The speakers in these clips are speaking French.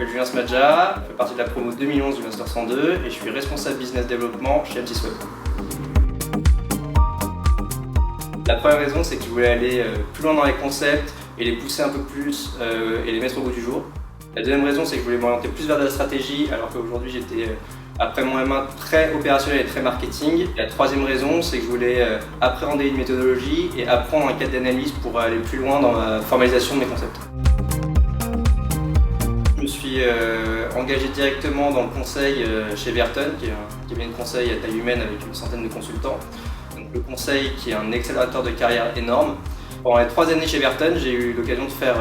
m'appelle Julien Smadja, je fais partie de la promo 2011 du Master 102 et je suis responsable business développement chez M6 Web. La première raison, c'est que je voulais aller plus loin dans les concepts et les pousser un peu plus et les mettre au goût du jour. La deuxième raison, c'est que je voulais m'orienter plus vers de la stratégie alors qu'aujourd'hui j'étais, après mon M1, très opérationnel et très marketing. Et la troisième raison, c'est que je voulais appréhender une méthodologie et apprendre un cadre d'analyse pour aller plus loin dans la formalisation de mes concepts. Je me suis engagé directement dans le conseil chez Verton, qui est un cabinet de conseil à taille humaine avec une centaine de consultants. Donc, le conseil qui est un accélérateur de carrière énorme. Pendant les 3 années chez Verton, j'ai eu l'occasion de faire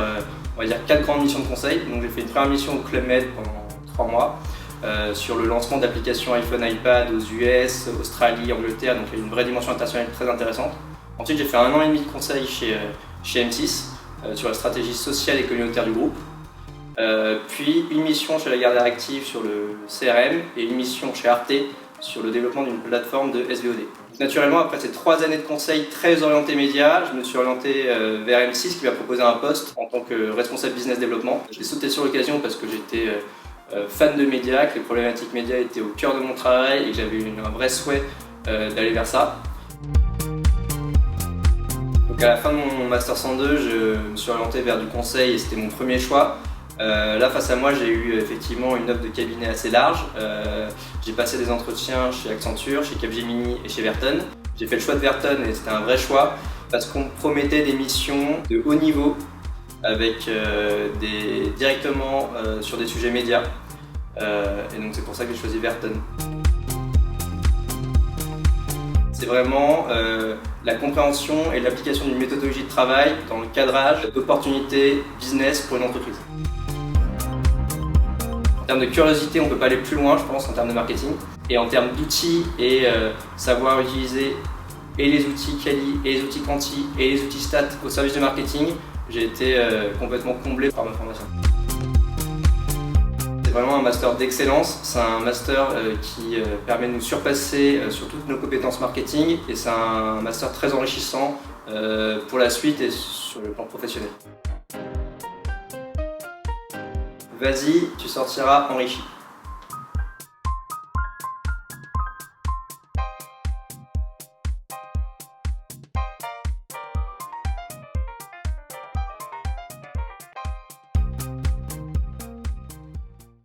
on va dire 4 grandes missions de conseil. Donc j'ai fait une première mission au Club Med pendant 3 mois sur le lancement d'applications iPhone, iPad aux US, Australie, Angleterre, donc il y a une vraie dimension internationale très intéressante. Ensuite j'ai fait 1 an et demi de conseil chez M6 sur la stratégie sociale et communautaire du groupe. Puis une mission chez Lagardère Active sur le CRM et une mission chez Arte sur le développement d'une plateforme de SVOD. Naturellement, après ces 3 années de conseil très orienté médias, je me suis orienté vers M6 qui m'a proposé un poste en tant que responsable business développement. J'ai sauté sur l'occasion parce que j'étais fan de médias, que les problématiques médias étaient au cœur de mon travail et que j'avais un vrai souhait d'aller vers ça. Donc à la fin de mon Master 102, je me suis orienté vers du conseil et c'était mon premier choix. Là face à moi j'ai eu effectivement une offre de cabinet assez large. J'ai passé des entretiens chez Accenture, chez Capgemini et chez Verton. J'ai fait le choix de Verton et c'était un vrai choix parce qu'on me promettait des missions de haut niveau avec directement sur des sujets médias. Et donc c'est pour ça que j'ai choisi Verton. C'est vraiment la compréhension et l'application d'une méthodologie de travail dans le cadrage d'opportunités business pour une entreprise. En termes de curiosité, on ne peut pas aller plus loin, je pense, en termes de marketing. Et en termes d'outils et savoir utiliser et les outils quali, et les outils quanti, et les outils stats au service du marketing, j'ai été complètement comblé par ma formation. C'est vraiment un master d'excellence, c'est un master qui permet de nous surpasser sur toutes nos compétences marketing et c'est un master très enrichissant pour la suite et sur le plan professionnel. Vas-y, tu sortiras enrichi.